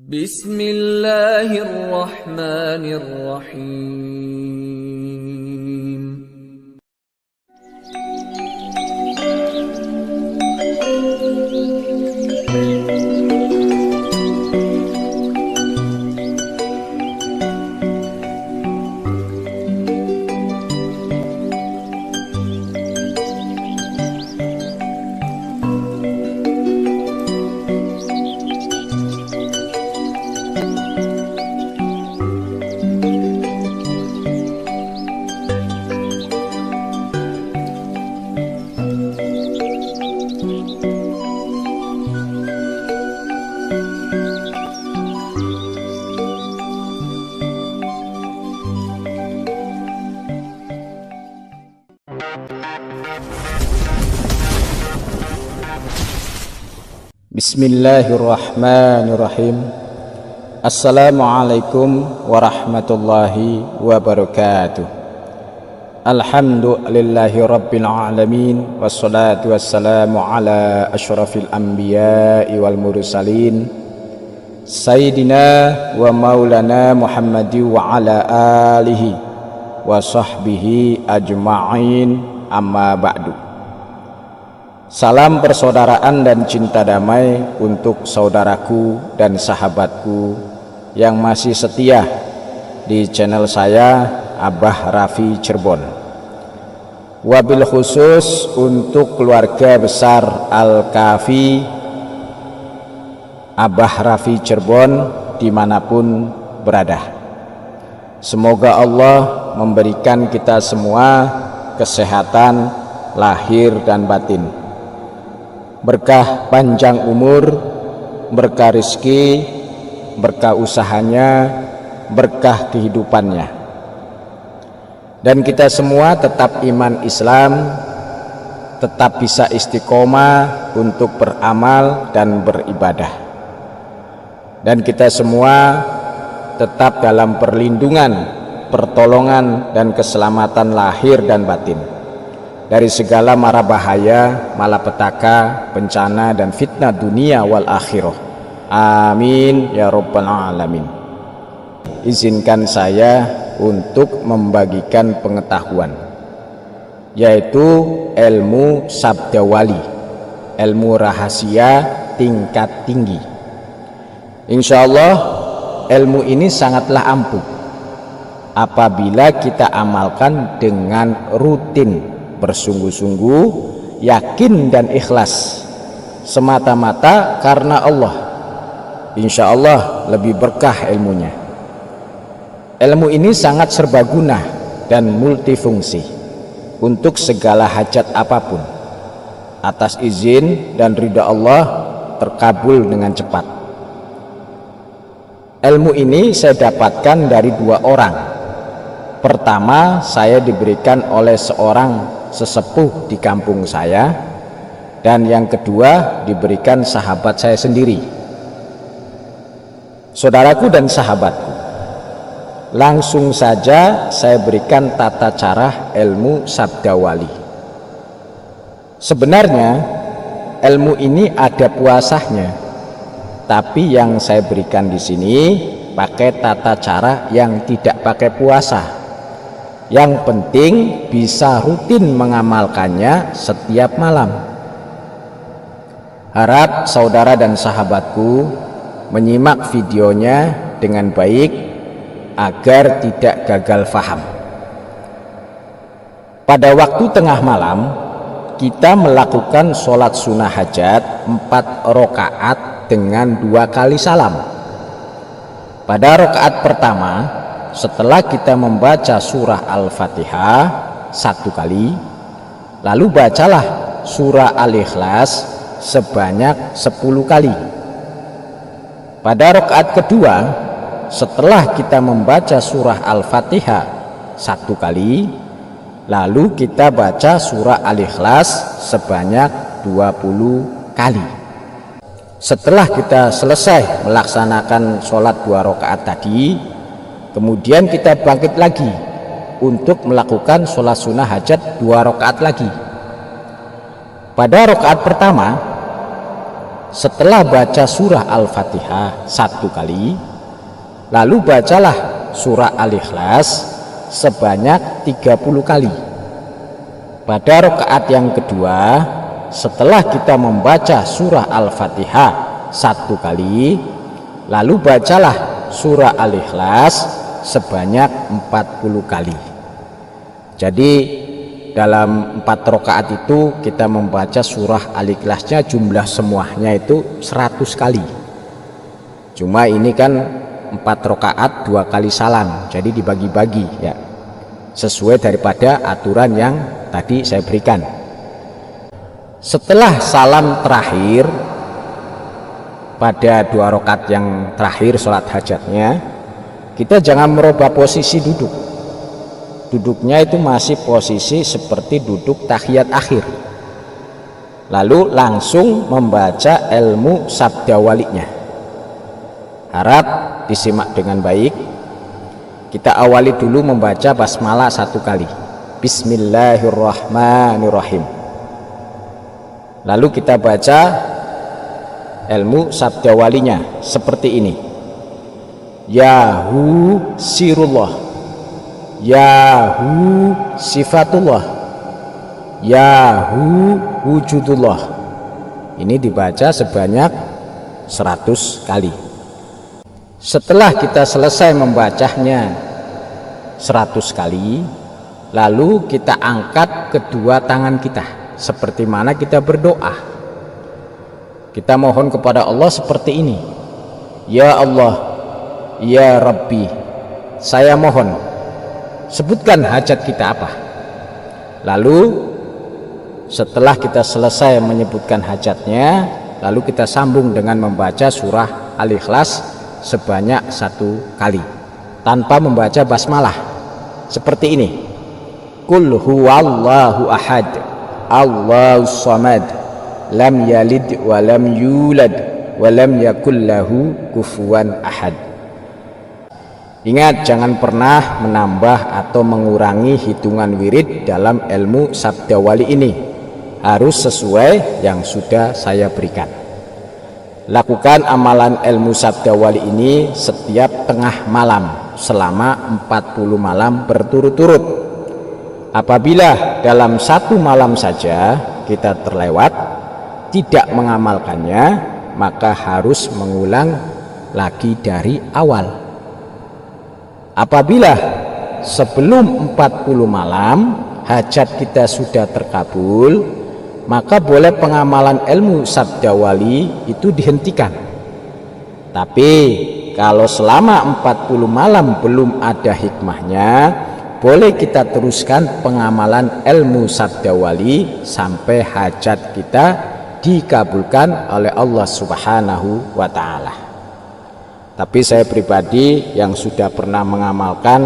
Bismillahirrahmanirrahim. Bismillahirrahmanirrahim. Assalamualaikum warahmatullahi wabarakatuh. Alhamdulillahi rabbil alamin, wassalatu wassalamu ala asyrafil anbiya'i wal mursalin, Sayyidina wa maulana Muhammadi wa ala alihi wa sahbihi ajma'in, amma ba'du. Salam persaudaraan dan cinta damai untuk saudaraku dan sahabatku yang masih setia di channel saya, Abah Raffi Cirebon. Wabil khusus untuk keluarga besar Al-Kafi Abah Raffi Cirebon dimanapun berada. Semoga Allah memberikan kita semua kesehatan lahir dan batin, berkah panjang umur, berkah rezeki, berkah usahanya, berkah kehidupannya, dan kita semua tetap iman Islam, tetap bisa istiqomah untuk beramal dan beribadah, dan kita semua tetap dalam perlindungan, pertolongan, dan keselamatan lahir dan batin dari segala mara bahaya, malapetaka, bencana, dan fitnah dunia wal akhirah. Amin ya rabbal alamin. Izinkan saya untuk membagikan pengetahuan, yaitu ilmu sabda wali, ilmu rahasia tingkat tinggi. Insya Allah ilmu ini sangatlah ampuh apabila kita amalkan dengan rutin, bersungguh-sungguh, yakin dan ikhlas, semata-mata karena Allah. Insya Allah lebih berkah ilmunya. Ilmu ini sangat serbaguna dan multifungsi untuk segala hajat apapun. Atas izin dan ridha Allah terkabul dengan cepat. Ilmu ini saya dapatkan dari dua orang. Pertama, saya diberikan oleh seorang sesepuh di kampung saya, dan yang kedua diberikan sahabat saya sendiri. Saudaraku dan sahabatku, langsung saja saya berikan tata cara ilmu sabda wali. Sebenarnya ilmu ini ada puasanya, tapi yang saya berikan di sini pakai tata cara yang tidak pakai puasa. Yang penting bisa rutin mengamalkannya setiap malam. Harap saudara dan sahabatku menyimak videonya dengan baik agar tidak gagal faham. Pada waktu tengah malam kita melakukan sholat sunnah hajat 4 rakaat dengan 2 kali salam. Pada rakaat pertama, setelah kita membaca surah Al-Fatihah 1 kali, lalu bacalah surah Al-Ikhlas sebanyak 10 kali. Pada rakaat kedua, setelah kita membaca surah Al-Fatihah 1 kali, lalu kita baca surah Al-Ikhlas sebanyak 20 kali. Setelah kita selesai melaksanakan sholat 2 rakaat tadi, kemudian kita bangkit lagi untuk melakukan sholat sunnah hajat 2 rakaat lagi. Pada rakaat pertama setelah baca surah Al-Fatihah 1 kali, lalu bacalah surah Al-Ikhlas sebanyak 30 kali. Pada rakaat yang kedua, setelah kita membaca surah Al-Fatihah 1 kali, lalu bacalah surah Al-Ikhlas sebanyak 40 kali. Jadi dalam 4 rakaat itu kita membaca surah Al-Ikhlasnya jumlah semuanya itu 100 kali. Cuma ini kan 4 rakaat 2 kali salam, jadi dibagi-bagi ya, sesuai daripada aturan yang tadi saya berikan. Setelah salam terakhir pada 2 rakaat yang terakhir sholat hajatnya, kita jangan merubah posisi duduk. Duduknya itu masih posisi seperti duduk tahiyat akhir, lalu langsung membaca ilmu sabda walinya. Harap disimak dengan baik. Kita awali dulu membaca basmalah 1 kali, Bismillahirrahmanirrahim. Lalu kita baca ilmu sabda walinya seperti ini: Yahu sirullah, Yahu sifatullah, Yahu wujudullah. Ini dibaca sebanyak 100 kali. Setelah kita selesai membacanya 100 kali, lalu kita angkat kedua tangan kita seperti mana kita berdoa. Kita mohon kepada Allah seperti ini: Ya Allah, Ya Rabbi, saya mohon, sebutkan hajat kita apa. Lalu setelah kita selesai menyebutkan hajatnya, lalu kita sambung dengan membaca surah Al-Ikhlas sebanyak 1 kali tanpa membaca basmalah seperti ini: Qul huwallahu ahad, Allahus samad, lam yalid wa lam yulad wa lam yakul lahu kufuwan ahad. Ingat, jangan pernah menambah atau mengurangi hitungan wirid dalam ilmu sabda wali ini. Harus sesuai yang sudah saya berikan. Lakukan amalan ilmu sabda wali ini setiap tengah malam selama 40 malam berturut-turut. Apabila dalam 1 malam saja kita terlewat tidak mengamalkannya, maka harus mengulang lagi dari awal. Apabila sebelum 40 malam hajat kita sudah terkabul, maka boleh pengamalan ilmu sabda wali itu dihentikan. Tapi kalau selama 40 malam belum ada hikmahnya, boleh kita teruskan pengamalan ilmu sabda wali sampai hajat kita dikabulkan oleh Allah Subhanahu wa ta'ala. Tapi saya pribadi yang sudah pernah mengamalkan,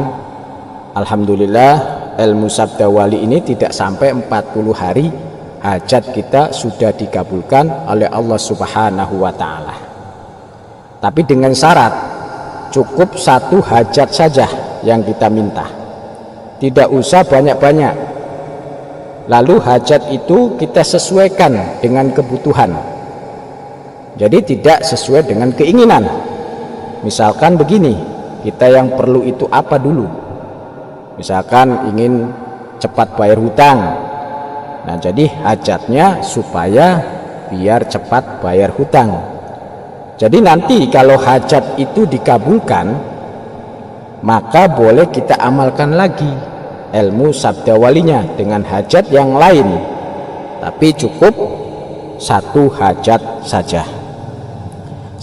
alhamdulillah ilmu sabda wali ini tidak sampai 40 hari hajat kita sudah dikabulkan oleh Allah Subhanahu wa ta'ala. Tapi dengan syarat cukup 1 hajat saja yang kita minta, tidak usah banyak-banyak. Lalu hajat itu kita sesuaikan dengan kebutuhan, jadi tidak sesuai dengan keinginan. Misalkan begini, kita yang perlu itu apa dulu? Misalkan ingin cepat bayar hutang, nah jadi hajatnya supaya biar cepat bayar hutang. Jadi nanti kalau hajat itu dikabulkan, maka boleh kita amalkan lagi ilmu sabda walinya dengan hajat yang lain, tapi cukup 1 hajat saja.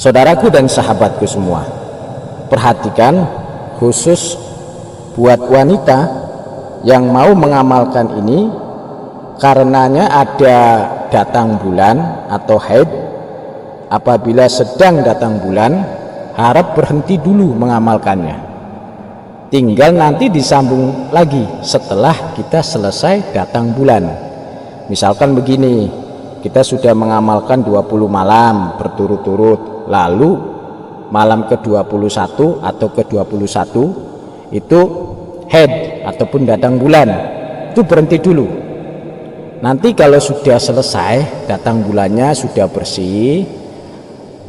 Saudaraku dan sahabatku semua, perhatikan khusus buat wanita yang mau mengamalkan ini, karenanya ada datang bulan atau haid. Apabila sedang datang bulan, harap berhenti dulu mengamalkannya, tinggal nanti disambung lagi setelah kita selesai datang bulan. Misalkan begini, kita sudah mengamalkan 20 malam berturut-turut, lalu malam ke-21 atau ke-21 itu haid ataupun datang bulan, itu berhenti dulu. Nanti kalau sudah selesai datang bulannya, sudah bersih,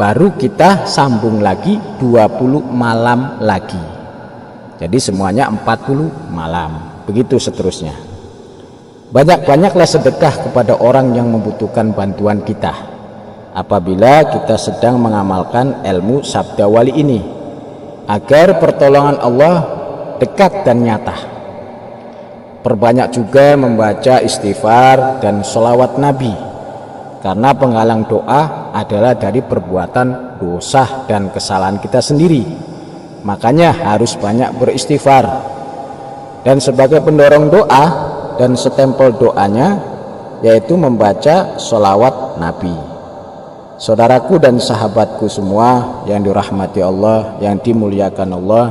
baru kita sambung lagi 20 malam lagi. Jadi semuanya 40 malam, begitu seterusnya. Banyak-banyaklah sedekah kepada orang yang membutuhkan bantuan kita apabila kita sedang mengamalkan ilmu sabda wali ini, agar pertolongan Allah dekat dan nyata. Perbanyak juga membaca istighfar dan sholawat Nabi, karena penghalang doa adalah dari perbuatan dosa dan kesalahan kita sendiri. Makanya harus banyak beristighfar. Dan sebagai pendorong doa dan setempel doanya yaitu membaca sholawat Nabi. Saudaraku dan sahabatku semua yang dirahmati Allah, yang dimuliakan Allah,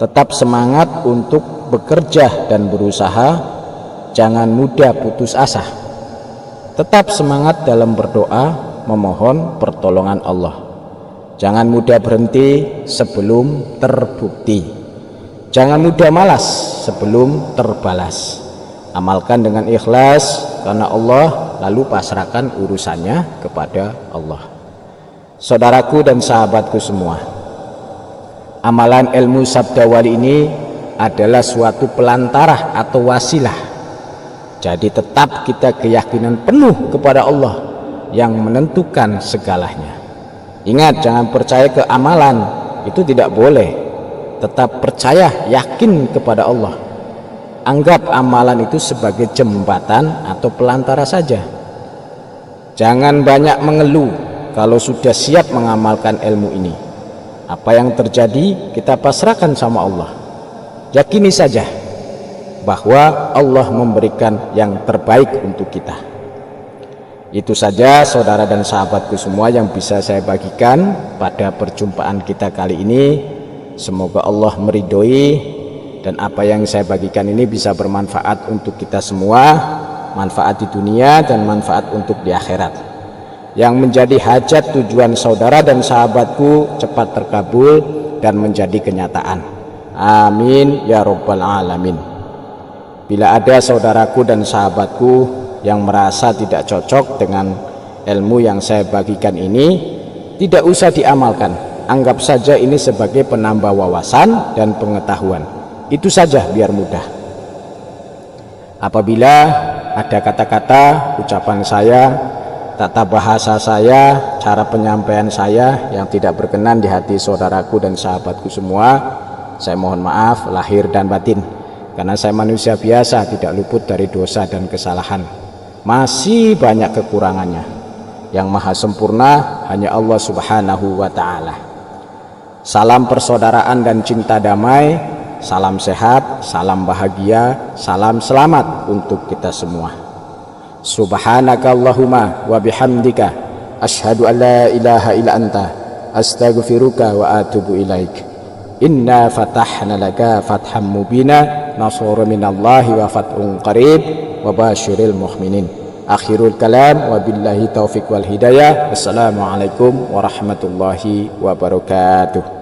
tetap semangat untuk bekerja dan berusaha, jangan mudah putus asa. Tetap semangat dalam berdoa, memohon pertolongan Allah. Jangan mudah berhenti sebelum terbukti. Jangan mudah malas sebelum terbalas. Amalkan dengan ikhlas karena Allah, lalu pasrahkan urusannya kepada Allah. Saudaraku dan sahabatku semua, amalan ilmu sabda wali ini adalah suatu pelantarah atau wasilah. Jadi tetap kita keyakinan penuh kepada Allah yang menentukan segalanya. Ingat, jangan percaya ke amalan, itu tidak boleh. Tetap percaya, yakin kepada Allah. Anggap amalan itu sebagai jembatan atau pelantara saja. Jangan banyak mengeluh kalau sudah siap mengamalkan ilmu ini. Apa yang terjadi kita pasrahkan sama Allah. Yakini saja bahwa Allah memberikan yang terbaik untuk kita. Itu saja saudara dan sahabatku semua yang bisa saya bagikan pada perjumpaan kita kali ini. Semoga Allah meridhoi dan apa yang saya bagikan ini bisa bermanfaat untuk kita semua, manfaat di dunia dan manfaat untuk di akhirat. Yang menjadi hajat tujuan saudara dan sahabatku cepat terkabul dan menjadi kenyataan. Amin ya rabbal alamin. Bila ada saudaraku dan sahabatku yang merasa tidak cocok dengan ilmu yang saya bagikan ini, tidak usah diamalkan. Anggap saja ini sebagai penambah wawasan dan pengetahuan. Itu saja biar mudah. Apabila ada kata-kata, ucapan saya, tata bahasa saya, cara penyampaian saya yang tidak berkenan di hati saudaraku dan sahabatku semua, saya mohon maaf lahir dan batin. Karena saya manusia biasa, tidak luput dari dosa dan kesalahan. Masih banyak kekurangannya. Yang maha sempurna hanya Allah subhanahu wa ta'ala. Salam persaudaraan dan cinta damai, salam sehat, salam bahagia, salam selamat untuk kita semua. Subhanaka Allahumma wa bihamdika asyhadu an la ilaha illa anta astaghfiruka wa atubu ilaik. Inna fatahna laka fatham mubina, nasrun minallahi wa fathun qarib, wa basyiril mu'minin. Akhirul kalam, wabillahi taufiq wal hidayah. Wassalamualaikum warahmatullahi wabarakatuh.